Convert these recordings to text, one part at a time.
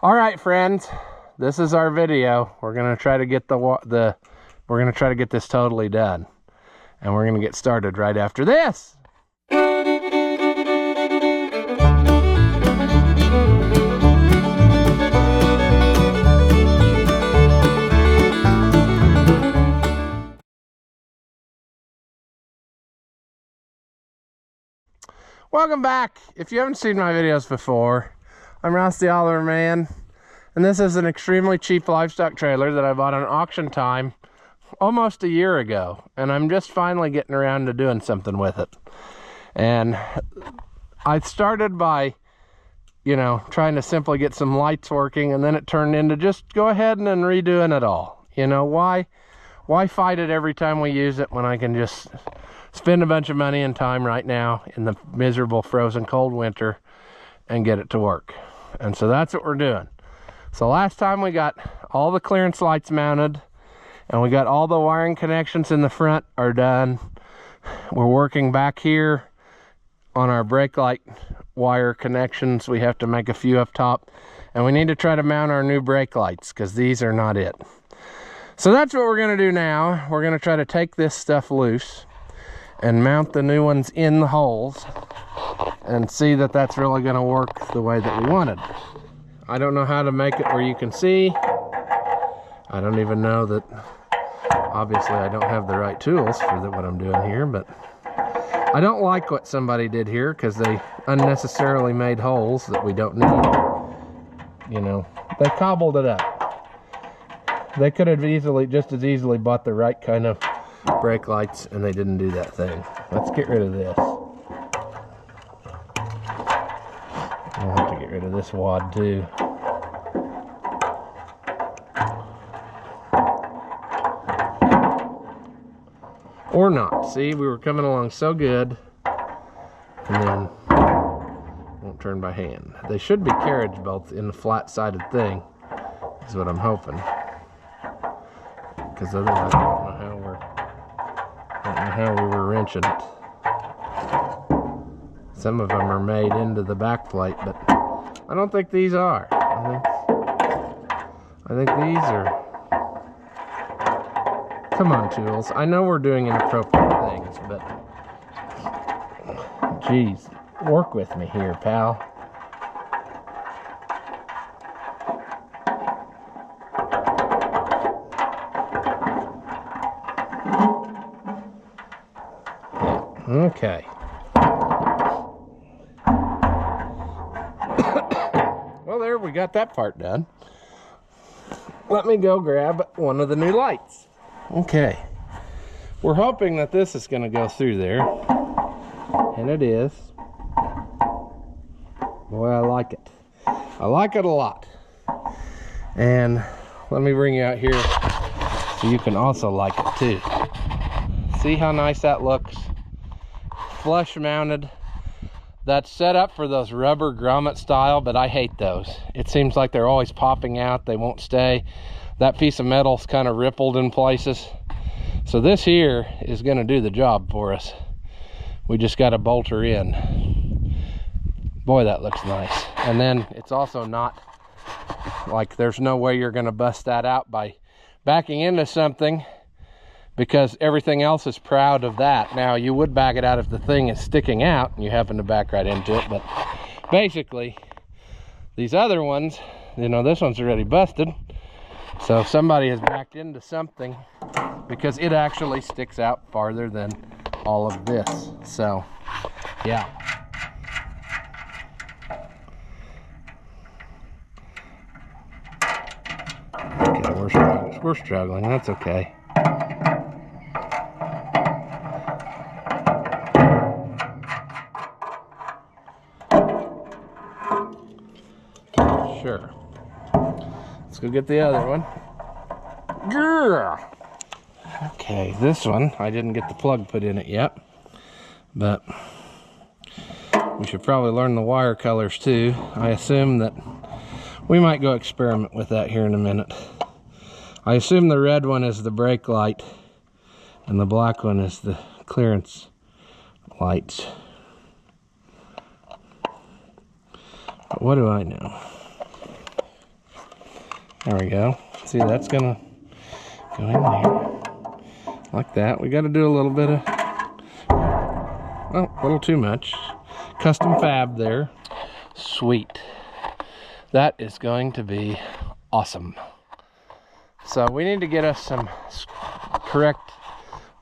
All right, friends, this is our video. We're gonna try to get we're gonna try to get this totally done, and we're gonna get started right after this. Welcome back. If you haven't seen my videos before, I'm Rusty Oliver Man, and this is an extremely cheap livestock trailer that I bought on auction time almost a year ago, and I'm just finally getting around to doing something with it. And I started by, trying to simply get some lights working, and then it turned into just go ahead and then redoing it all. Why fight it every time we use it when I can just spend a bunch of money and time right now in the miserable frozen cold winter and get it to work? And so that's what we're doing. So last time we got all the clearance lights mounted, and we got all the wiring connections in the front are done. We're working back here on our brake light wire connections. We have to make a few up top, and we need to try to mount our new brake lights because these are not it. So that's what we're going to do now. We're going to try to take this stuff loose and mount the new ones in the holes and see that that's really going to work the way that we wanted. I don't know how to make it where you can see. I don't even know that, obviously I don't have the right tools for what I'm doing here, but I don't like what somebody did here because they unnecessarily made holes that we don't need. They cobbled it up. They could have just as easily bought the right kind of brake lights, and they didn't do that thing. Let's get rid of this. I'll have to get rid of this wad too. Or not. See, we were coming along so good, and then won't turn by hand. They should be carriage bolts in the flat-sided thing, is what I'm hoping. Because otherwise I don't know how we were wrenching it. Some of them are made into the back plate, but I don't think these are. I think these are. Come on, tools. I know we're doing inappropriate things, but geez, work with me here, pal. Okay. Well, there, we got that part done. Let me go grab one of the new lights. Okay. We're hoping that this is going to go through there. And it is. Boy, I like it. I like it a lot. And let me bring you out here so you can also like it too. See how nice that looks? Flush mounted. That's set up for those rubber grommet style, but I hate those. It seems like they're always popping out. They won't stay. That piece of metal's kind of rippled in places. So this here is going to do the job for us. We just got to bolt her in. Boy, that looks nice. And then it's also not like there's no way you're going to bust that out by backing into something, because everything else is proud of that. Now, you would back it out if the thing is sticking out and you happen to back right into it, but basically these other ones, this one's already busted, so somebody has backed into something because it actually sticks out farther than all of this. So yeah, okay, we're struggling. That's okay. Sure. Let's go get the other one. Okay, this one, I didn't get the plug put in it yet, but we should probably learn the wire colors too. I assume that we might go experiment with that here in a minute. I assume the red one is the brake light and the black one is the clearance lights. But what do I know? There we go. See, that's gonna go in there like that. We got to do a little bit of, well, a little too much custom fab there. Sweet. That is going to be awesome. So we need to get us some correct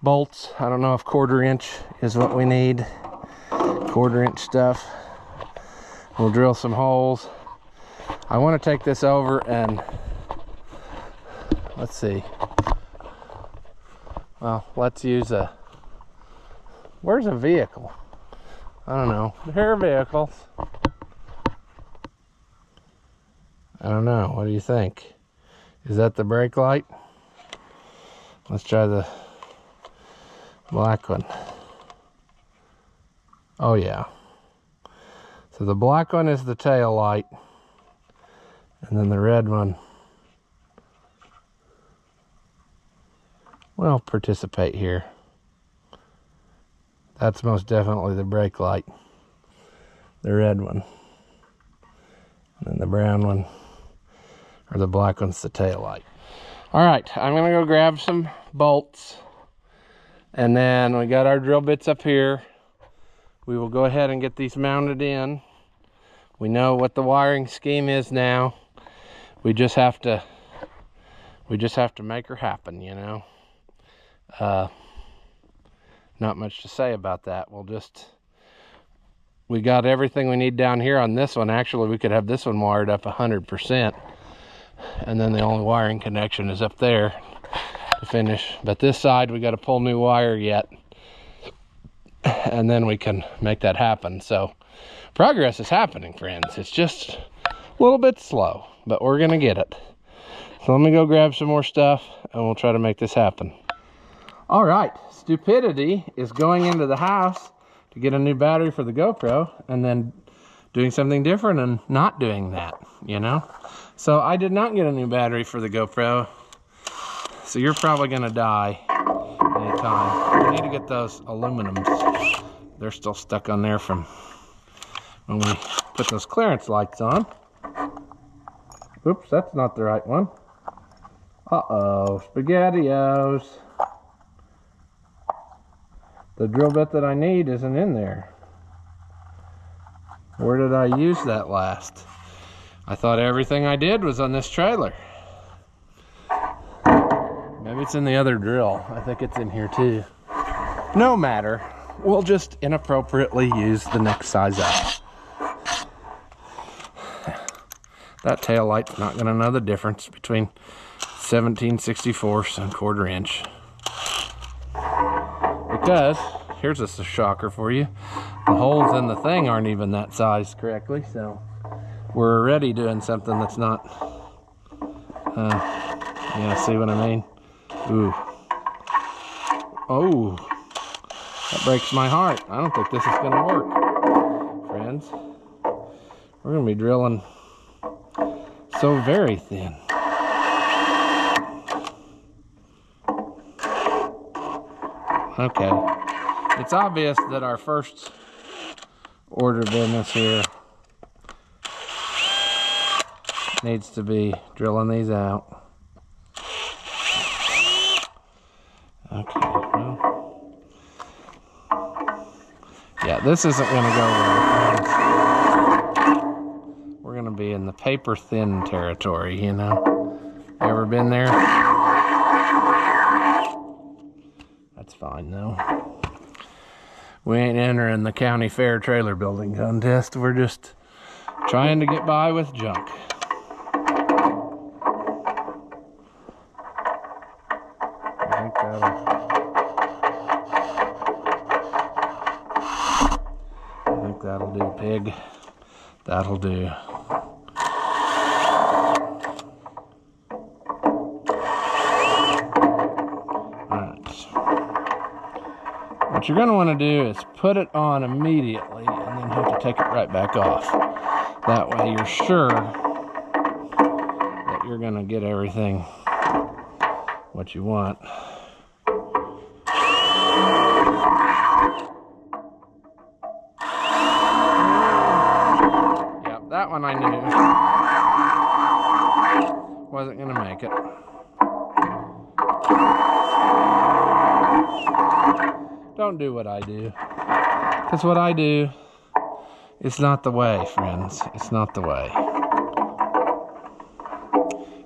bolts. I don't know if 1/4 inch is what we need. 1/4 inch stuff. We'll drill some holes. I want to take this over and let's see. Well, let's use a, where's a vehicle? I don't know. Here are vehicles. I don't know. What do you think? Is that the brake light? Let's try the black one. Oh yeah. So the black one is the tail light. And then the red one will participate here. That's most definitely the brake light. The red one. And then the brown one, or the black one's the tail light. All right, I'm gonna go grab some bolts. And then we got our drill bits up here. We will go ahead and get these mounted in. We know what the wiring scheme is now. We just have to make her happen, you know. Not much to say about that. We got everything we need down here on this one. Actually, we could have this one wired up 100%. And then the only wiring connection is up there to finish. But this side, we got to pull new wire yet. And then we can make that happen. So progress is happening, friends. It's just a little bit slow, but we're gonna get it. So let me go grab some more stuff and we'll try to make this happen. All right, stupidity is going into the house to get a new battery for the GoPro and then doing something different and not doing that, you know? So I did not get a new battery for the GoPro. So you're probably gonna die anytime. We need to get those aluminums. They're still stuck on there from when we put those clearance lights on. Oops, that's not the right one. Uh-oh, SpaghettiOs. The drill bit that I need isn't in there. Where did I use that last? I thought everything I did was on this trailer. Maybe it's in the other drill. I think it's in here too. No matter. We'll just inappropriately use the next size up. That tail light's not going to know the difference between 17/64 and 1/4 inch. Because, here's a shocker for you, the holes in the thing aren't even that size correctly, so we're already doing something that's not, yeah, see what I mean? Ooh. Oh, that breaks my heart. I don't think this is going to work, friends. We're going to be drilling so very thin. Okay, it's obvious that our first order of business here needs to be drilling these out. Okay, well, yeah, this isn't going to go well. We're going to be in the paper thin territory, you know. Ever been there? That's fine though. We ain't entering the county fair trailer building contest. We're just trying to get by with junk. I think that'll do, pig. That'll do. What you're going to want to do is put it on immediately and then have to take it right back off. That way you're sure that you're going to get everything what you want. Yep, that one I knew. Wasn't gonna make it. Don't do what I do. Because what I do is not the way, friends. It's not the way.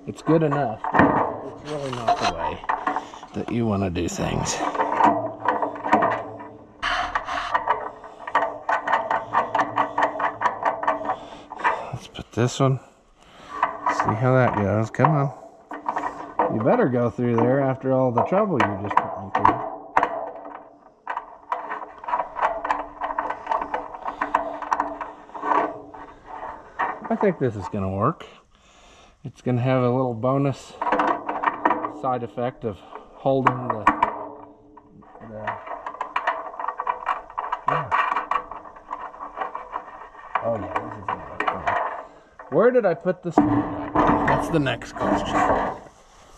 It's good enough. It's really not the way that you want to do things. Let's put this one. See how that goes. Come on. You better go through there after all the trouble you just put me through. I think this is going to work. It's going to have a little bonus side effect of holding the yeah. Oh yeah, this is going to work. Where did I put this? That's the next question.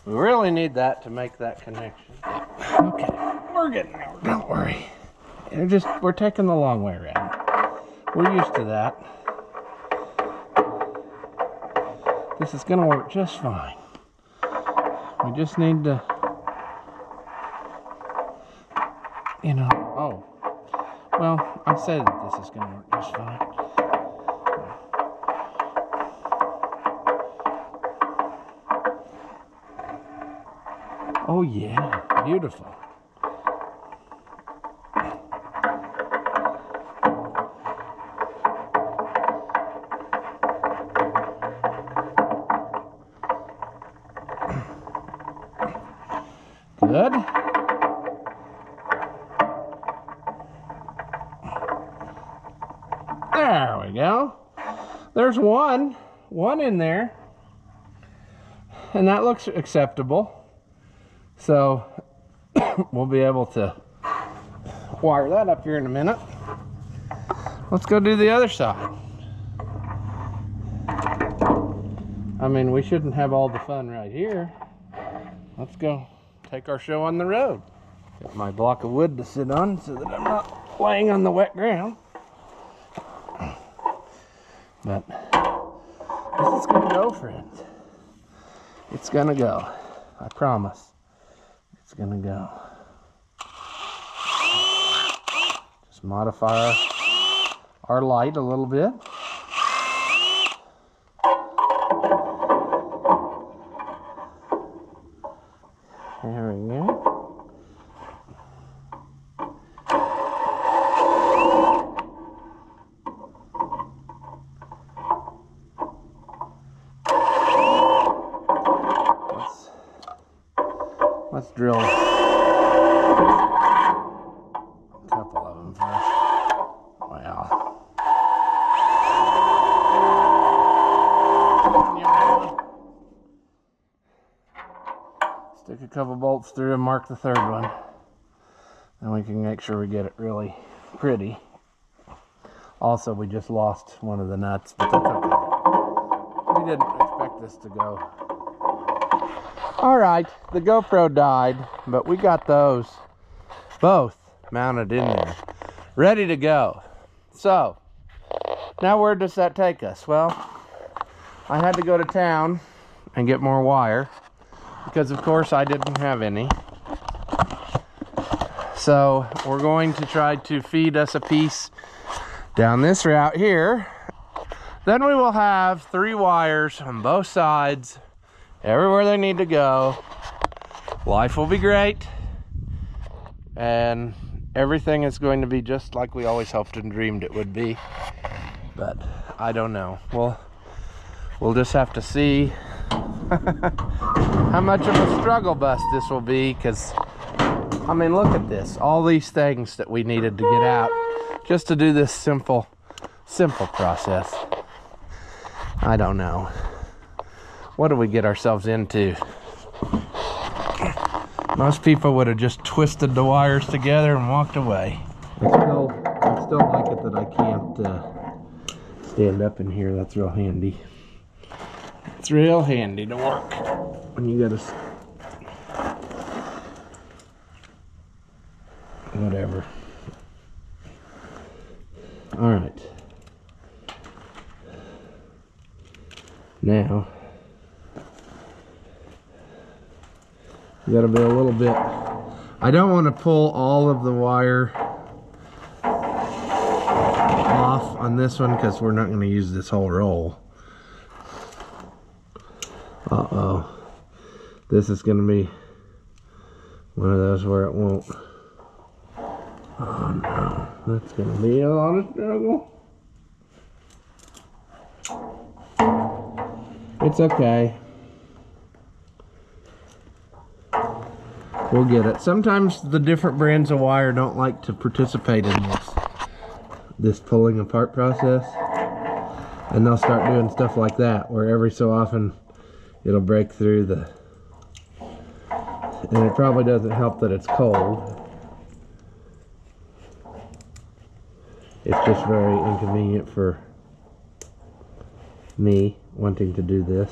We really need that to make that connection. Okay, we're getting there. Don't worry. We're taking the long way around. We're used to that. This is gonna work just fine. We just need to, you know, oh, well, I said that this is gonna work just fine. Oh yeah, beautiful. Good. There we go. There's one in there, and that looks acceptable. So we'll be able to wire that up here in a minute. Let's go do the other side. I mean, we shouldn't have all the fun right here. Let's go take our show on the road. Got my block of wood to sit on so that I'm not laying on the wet ground. But this is gonna go, friends. It's gonna go. I promise. It's gonna go. Just modify our light a little bit. There we go. Let's drill a couple of them first. Wow. Stick a couple bolts through and mark the third one. Then we can make sure we get it really pretty. Also, we just lost one of the nuts, but that's okay. We didn't expect this to go. All right, the GoPro died, but we got those both mounted in there, ready to go. So, now where does that take us? Well, I had to go to town and get more wire because, of course, I didn't have any. So, we're going to try to feed us a piece down this route here. Then we will have 3 wires on both sides, everywhere they need to go. Life will be great, and everything is going to be just like we always hoped and dreamed it would be. But I don't know. We'll just have to see how much of a struggle bus this will be, because I mean, look at this, all these things that we needed to get out just to do this simple process. I don't know. What do we get ourselves into? Most people would have just twisted the wires together and walked away. I still like it that I can't stand up in here. That's real handy. It's real handy to work when you gotta, whatever. All right. You gotta be a little bit. I don't want to pull all of the wire off on this one because we're not going to use this whole roll. Uh-oh. This is going to be one of those where it won't. Oh no, that's going to be a lot of struggle. It's okay. We'll get it. Sometimes the different brands of wire don't like to participate in this pulling apart process. And they'll start doing stuff like that, where every so often it'll break through the... And it probably doesn't help that it's cold. It's just very inconvenient for me wanting to do this.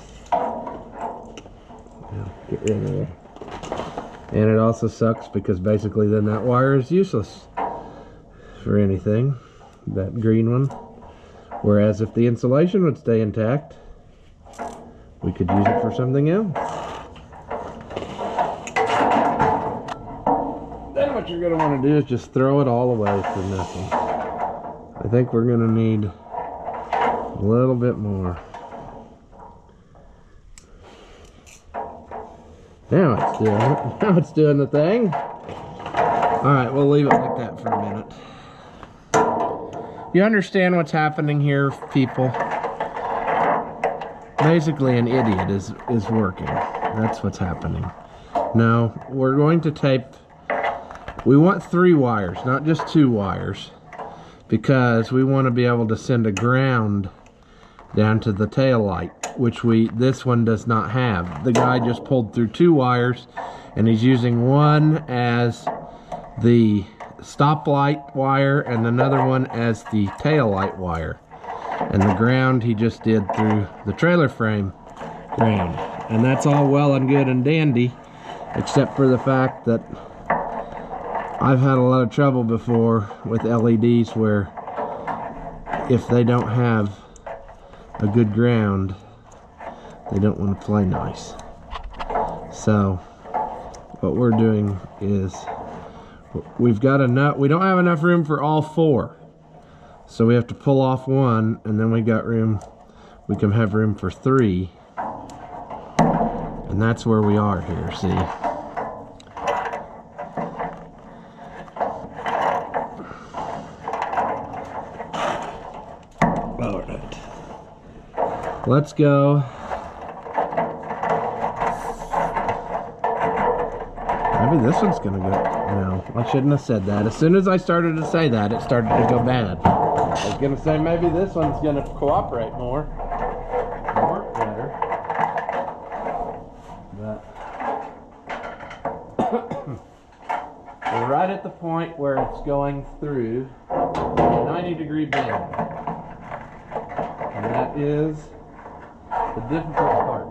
Get rid of it. And it also sucks because basically then that wire is useless for anything, that green one. Whereas if the insulation would stay intact, we could use it for something else. Then what you're going to want to do is just throw it all away for nothing. I think we're going to need a little bit more. Now it's doing it. Now it's doing the thing. Alright, we'll leave it like that for a minute. You understand what's happening here, people? Basically an idiot is working. That's what's happening. Now, we're going to tape... We want 3 wires, not just 2 wires. Because we want to be able to send a ground down to the tail light, which this one does not have. The guy just pulled through 2 wires, and he's using one as the stoplight wire and another one as the tail light wire. And the ground he just did through the trailer frame ground. And that's all well and good and dandy, except for the fact that I've had a lot of trouble before with LEDs where if they don't have a good ground, they don't want to play nice. So what we're doing is we don't have enough room for all 4. So we have to pull off one, and then we can have room for 3. And that's where we are here, see? All right. Let's go. Maybe this one's gonna go. No, I shouldn't have said that. As soon as I started to say that, it started to go bad. I was gonna say maybe this one's gonna cooperate more. Work better. But we're right at the point where it's going through a 90-degree bend. And that is the difficult part.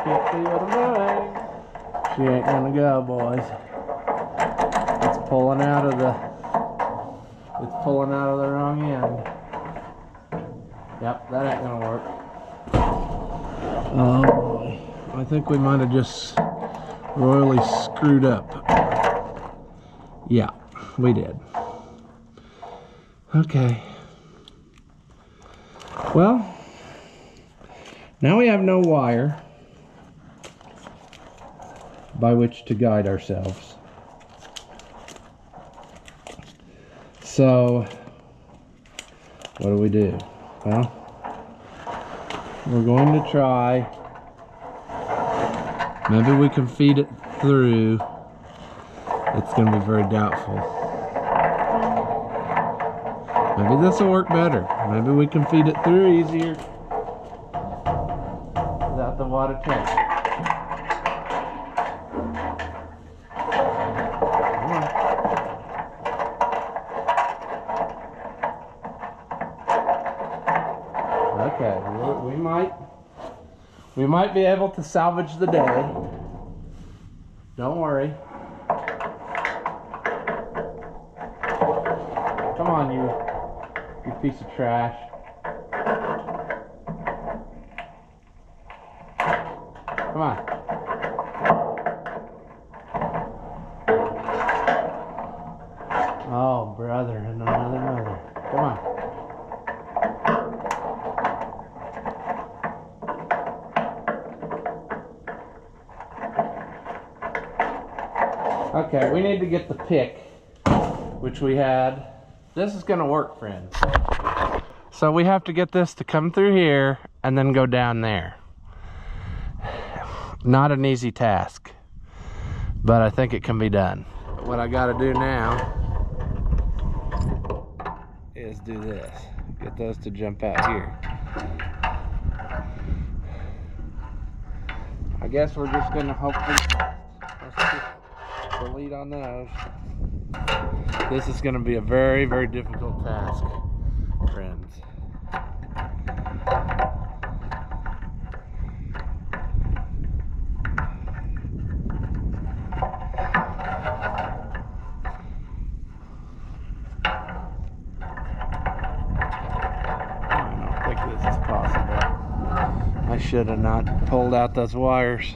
Can't see what I'm doing. She ain't gonna go, boys. It's pulling out of the wrong end. Yep, that ain't gonna work. Oh boy. I think we might have just royally screwed up. Yeah, we did. Okay. Well, now we have no wire by which to guide ourselves. So, what do? Well, we're going to try. Maybe we can feed it through. It's going to be very doubtful. Maybe this will work better. Maybe we can feed it through easier without the water tank. Okay, we might be able to salvage the day. Don't worry. Come on, you piece of trash. Come on. Oh, brother and another mother. Come on. Okay, we need to get the pick, which we had. This is gonna work, friends. So we have to get this to come through here and then go down there. Not an easy task, but I think it can be done. But what I gotta do now is do this. Get those to jump out here. I guess we're just gonna hopefully the lead on those. This is going to be a very, very difficult task, friends. I don't think this is possible. I should have not pulled out those wires.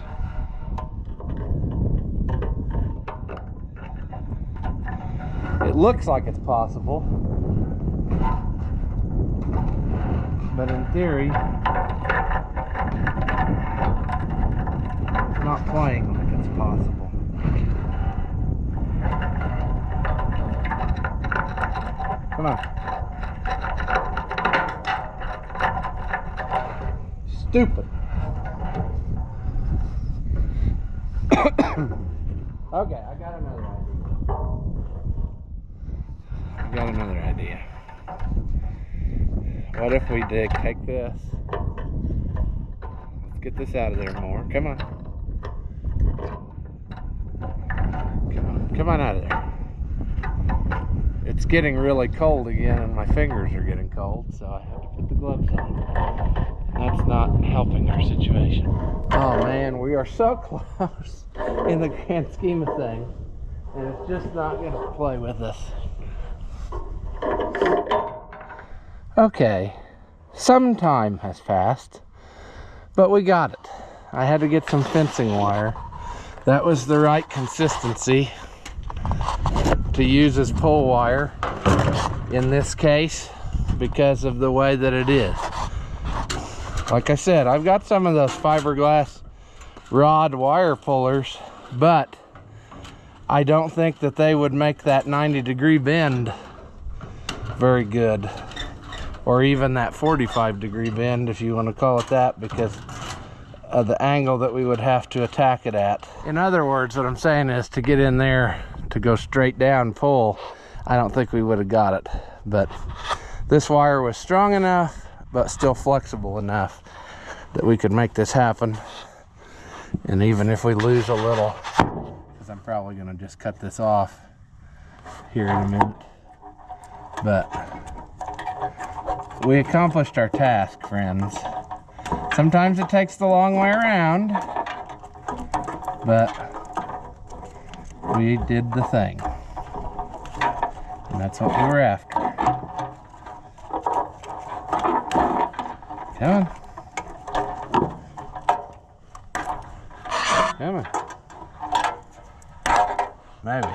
It looks like it's possible, but in theory, it's not playing like it's possible. Come on. Stupid. Okay, I got another idea. What if we did take this? Let's get this out of there more. Come on. Come on out of there. It's getting really cold again and my fingers are getting cold, so I have to put the gloves on. That's not helping our situation. Oh man, we are so close in the grand scheme of things, and it's just not gonna play with us. Okay, some time has passed, but we got it. I had to get some fencing wire. That was the right consistency to use as pull wire in this case because of the way that it is. Like I said, I've got some of those fiberglass rod wire pullers, but I don't think that they would make that 90-degree bend very good, or even that 45-degree bend, if you want to call it that, because of the angle that we would have to attack it at. In other words, what I'm saying is to get in there to go straight down pull, I don't think we would have got it. But this wire was strong enough, but still flexible enough that we could make this happen. And even if we lose a little, because I'm probably going to just cut this off here in a minute, but we accomplished our task, friends. Sometimes it takes the long way around, but we did the thing. And that's what we were after. Come on. Come on. Maybe.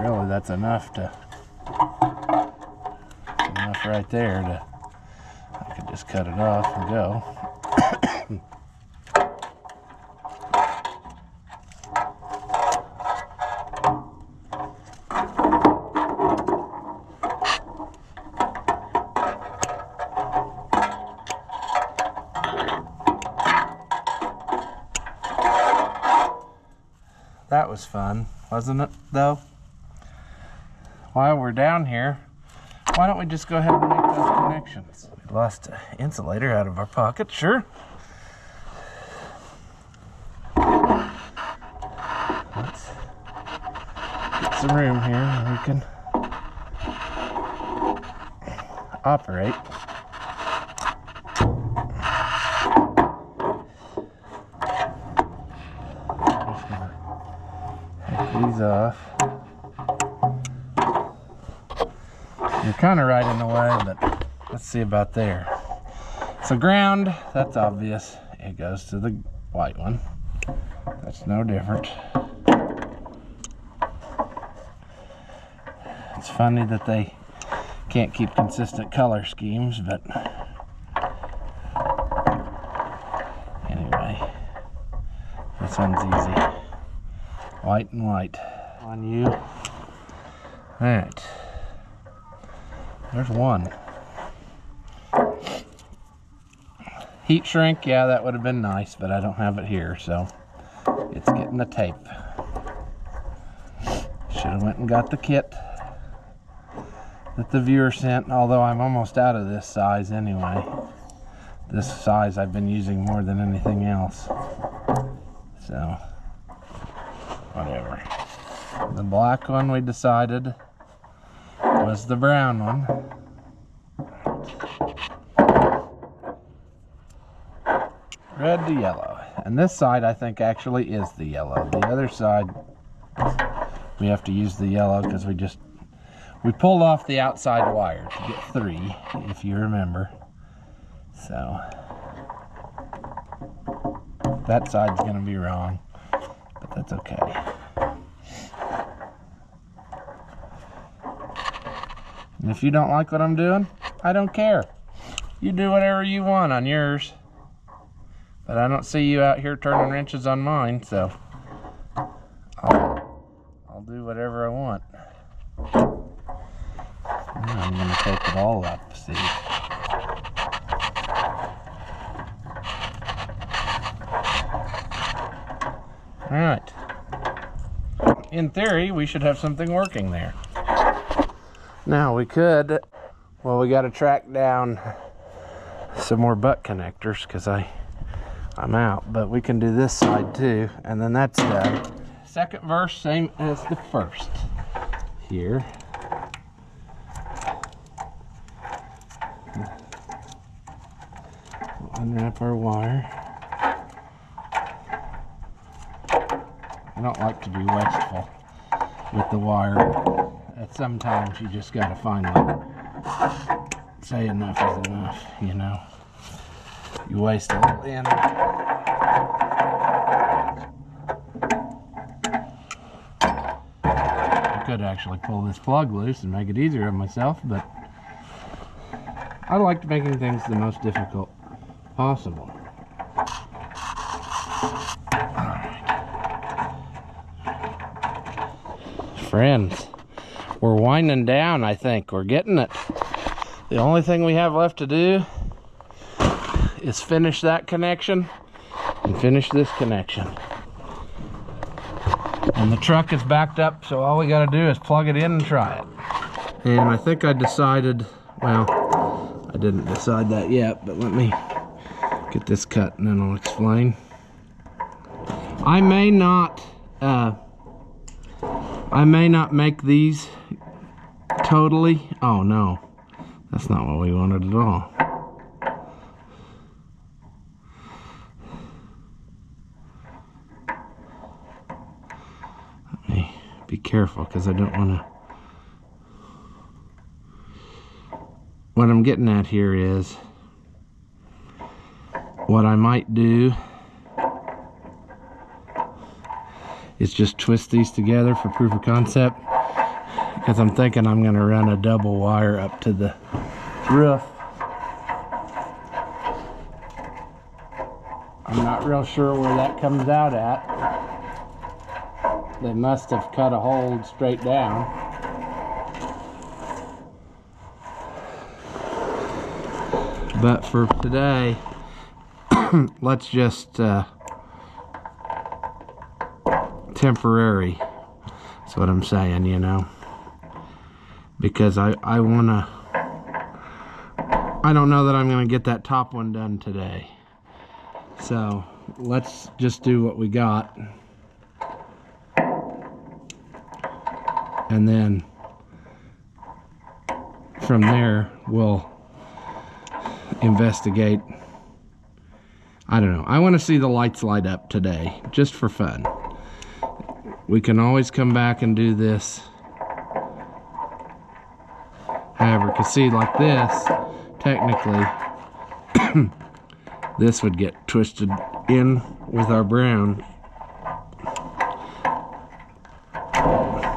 Really, that's enough right there to, I could just cut it off and go. That was fun, wasn't it, though? While we're down here, why don't we just go ahead and make those connections? We lost an insulator out of our pocket, sure. Let's get some room here and we can operate. These off. You're kind of right in the way, but let's see about there. So ground, that's obvious. it goes to the white one. That's no different. It's funny that they can't keep consistent color schemes, but anyway, this one's easy. White and white on you. Alright, there's one. Heat shrink, yeah, that would have been nice, but I don't have it here, so it's getting the tape. Should have went and got the kit that the viewer sent, although I'm almost out of this size anyway. This size I've been using more than anything else. So, whatever. The black one we decided was the brown one. Red to yellow. And this side I think actually is the yellow. The other side we have to use the yellow because we pulled off the outside wire to get 3, if you remember. So that side's gonna be wrong, but that's okay. And if you don't like what I'm doing, I don't care. You do whatever you want on yours. But I don't see you out here turning wrenches on mine, so I'll do whatever I want. Now I'm gonna tape it all up, see. Alright. In theory, we should have something working there. Now we could, well, we gotta track down some more butt connectors because I'm out, but we can do this side too, and then that's done. Second verse, same as the first. Here. We'll unwrap our wire. I don't like to be wasteful with the wire. Sometimes you just gotta find, like, say enough is enough, you know. You waste a little end. I could actually pull this plug loose and make it easier on myself, but I like making things the most difficult possible. Alright. Friends, we're winding down, I think. We're getting it. The only thing we have left to do is finish that connection and finish this connection. And the truck is backed up, so all we got to do is plug it in and try it. And I think I decided, well, I didn't decide that yet, but let me get this cut and then I'll explain. I may not make these totally. Oh no, that's not what we wanted at all. Be careful because I don't want to. What I'm getting at here is what I might do is just twist these together for proof of concept, because I'm thinking I'm going to run a double wire up to the roof. I'm not real sure where that comes out at. They must have cut a hole straight down. But for today, let's just temporary. That's what I'm saying, you know. Because I don't know that I'm gonna get that top one done today. So let's just do what we got. And then from there, we'll investigate. I don't know. I want to see the lights light up today, just for fun. We can always come back and do this. However, because see, like this, technically, this would get twisted in with our brown.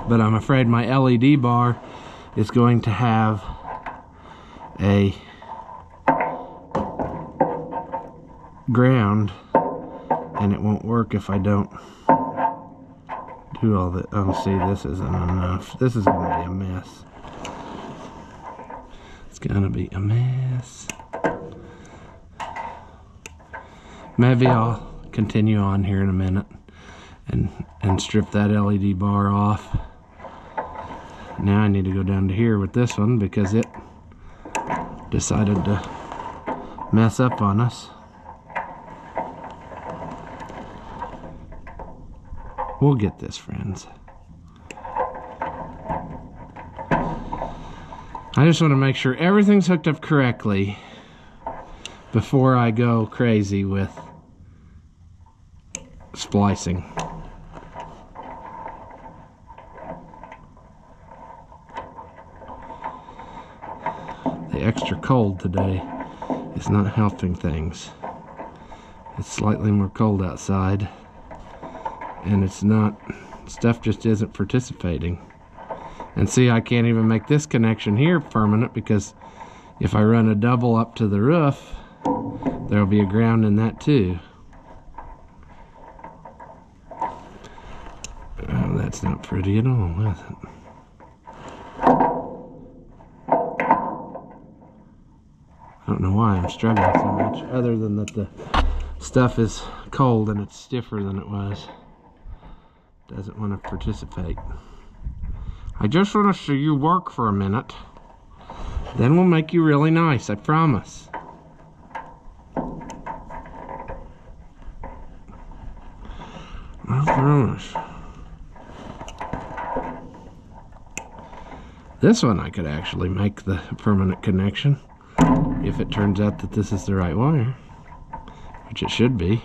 But I'm afraid my LED bar is going to have a ground, and it won't work if I don't do all that. Oh, see, this isn't enough. This is going to be a mess. It's going to be a mess. Maybe I'll continue on here in a minute and strip that LED bar off. Now I need to go down to here with this one because it decided to mess up on us. We'll get this, friends. I just want to make sure everything's hooked up correctly before I go crazy with splicing. The extra cold today is not helping things. It's slightly more cold outside, and it's not, stuff just isn't participating. And see, I can't even make this connection here permanent because if I run a double up to the roof, there'll be a ground in that too. Oh, that's not pretty at all, is it? I don't know why I'm struggling so much, other than that the stuff is cold and it's stiffer than it was. Doesn't want to participate. I just want to see you work for a minute. Then we'll make you really nice, I promise. I promise. This one I could actually make the permanent connection if it turns out that this is the right wire, which it should be.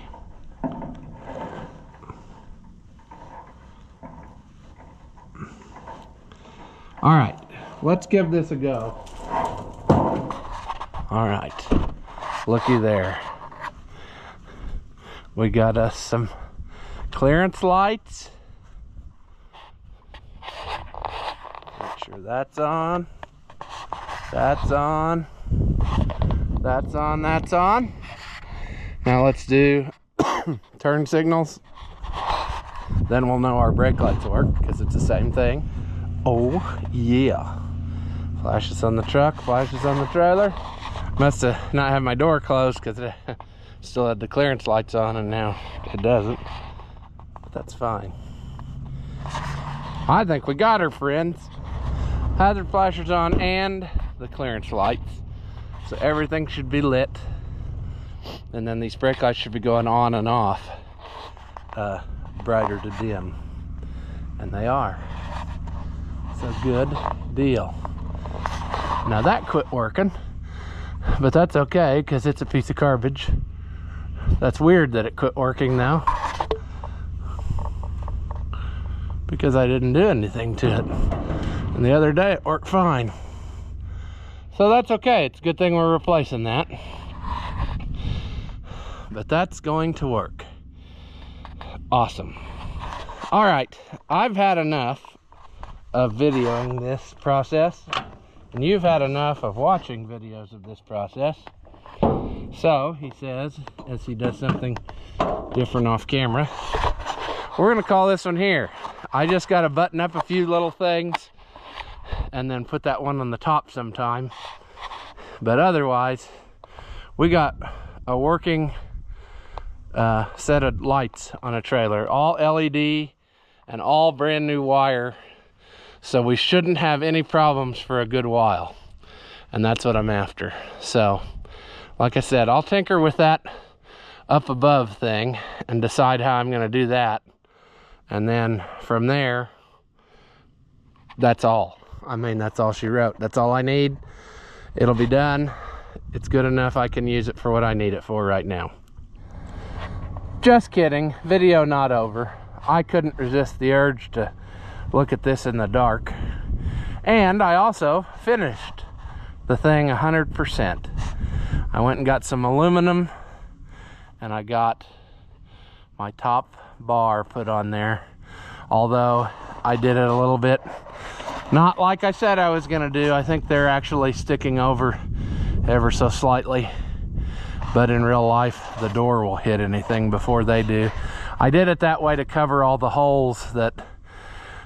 All right, let's give this a go. All right, looky there. We got us some clearance lights. Make sure that's on. That's on. That's on, that's on. Now let's do turn signals. Then we'll know our brake lights work because it's the same thing. Oh yeah. Flashes on the truck, flashes on the trailer. Must have not had my door closed because it still had the clearance lights on and now it doesn't. But that's fine. I think we got her, friends. Hazard flashers on and the clearance lights. So everything should be lit. And then these brake lights should be going on and off. Brighter to dim. And they are. So good deal. Now that quit working. But that's okay because it's a piece of garbage. That's weird that it quit working now. Because I didn't do anything to it. And the other day it worked fine. So that's okay. It's a good thing we're replacing that. But that's going to work. Awesome. All right, I've had enough of videoing this process, and you've had enough of watching videos of this process. So he says, as he does something different off camera, we're gonna call this one here. I just got to button up a few little things and then put that one on the top sometime. But otherwise, we got a working set of lights on a trailer, all LED and all brand new wire. So we shouldn't have any problems for a good while. And that's what I'm after. So, like I said, I'll tinker with that up above thing and decide how I'm gonna do that. And then from there, that's all. I mean, that's all she wrote. That's all I need. It'll be done. It's good enough. I can use it for what I need it for right now. Just kidding. Video not over. I couldn't resist the urge to look at this in the dark. And I also finished the thing 100%. I went and got some aluminum and I got my top bar put on there. Although I did it a little bit not like I said I was gonna do. I think they're actually sticking over ever so slightly, but in real life the door will hit anything before they do. I did it that way to cover all the holes that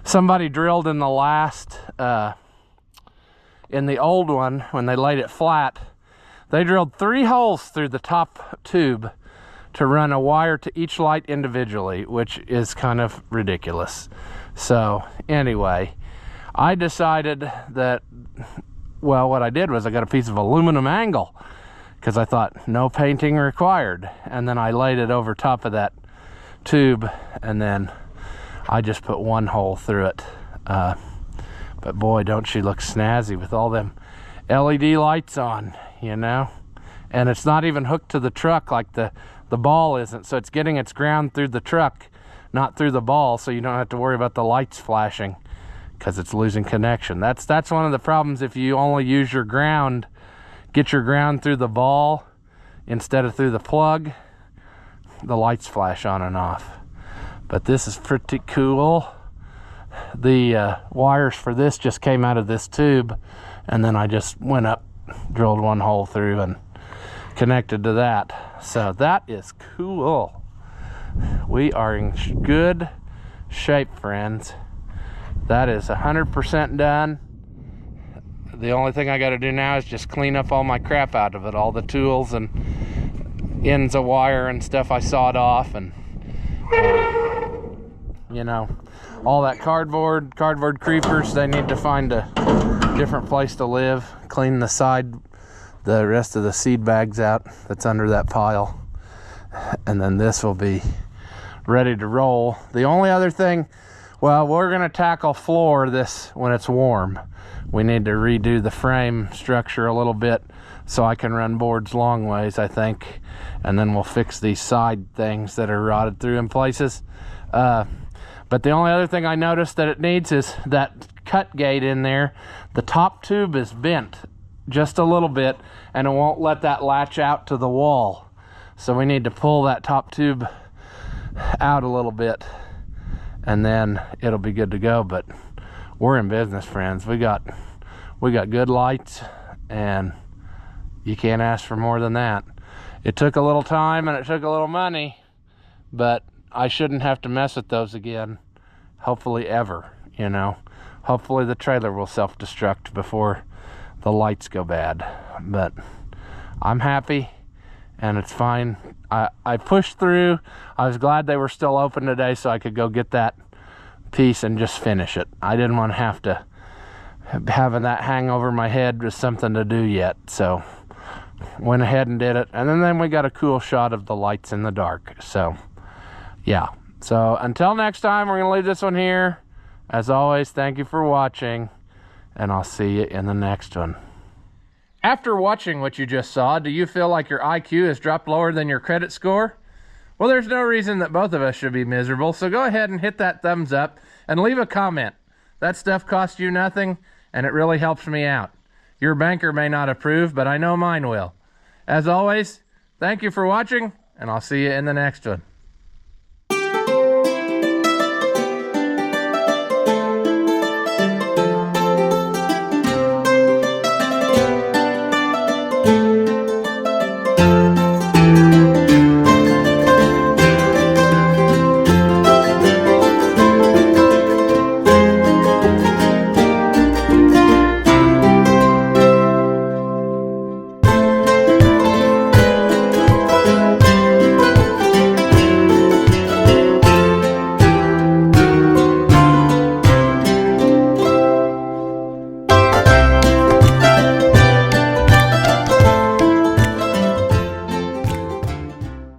somebody drilled in the last in the old one. When they laid it flat, they drilled 3 holes through the top tube to run a wire to each light individually, which is kind of ridiculous. So anyway, I decided that, well, what I did was I got a piece of aluminum angle because I thought no painting required, and then I laid it over top of that tube, and then I just put 1 hole through it. But boy, don't she look snazzy with all them LED lights on, you know? And it's not even hooked to the truck like the ball isn't, so it's getting its ground through the truck, not through the ball, so you don't have to worry about the lights flashing because it's losing connection. That's one of the problems if you only use your ground, get your ground through the ball instead of through the plug, the lights flash on and off. But this is pretty cool. The wires for this just came out of this tube, and then I just went up, drilled 1 hole through and connected to that. So that is cool. We are in good shape, friends. That is 100% done. The only thing I got to do now is just clean up all my crap out of it, all the tools and ends of wire and stuff I sawed off, and you know, all that cardboard creepers. They need to find a different place to live. Clean the rest of the seed bags out that's under that pile, and then this will be ready to roll. The only other thing, well, we're gonna tackle floor this when it's warm. We need to redo the frame structure a little bit so I can run boards long ways, I think, and then we'll fix these side things that are rotted through in places. But the only other thing I noticed that it needs is that cut gate in there. The top tube is bent just a little bit, and it won't let that latch out to the wall. So we need to pull that top tube out a little bit, and then it'll be good to go. But we're in business, friends. We got good lights, and you can't ask for more than that. It took a little time and it took a little money, but I shouldn't have to mess with those again, hopefully ever, you know. Hopefully the trailer will self-destruct before the lights go bad. But I'm happy, and it's fine. I pushed through. I was glad they were still open today so I could go get that piece and just finish it. I didn't want to have to having that hang over my head with something to do yet, so went ahead and did it. And then we got a cool shot of the lights in the dark. So yeah, so until next time, we're gonna leave this one here. As always, thank you for watching, and I'll see you in the next one. After watching what you just saw, do you feel like your IQ has dropped lower than your credit score? Well, there's no reason that both of us should be miserable, so go ahead and hit that thumbs up and leave a comment. That stuff costs you nothing, and it really helps me out. Your banker may not approve, but I know mine will. As always, thank you for watching, and I'll see you in the next one.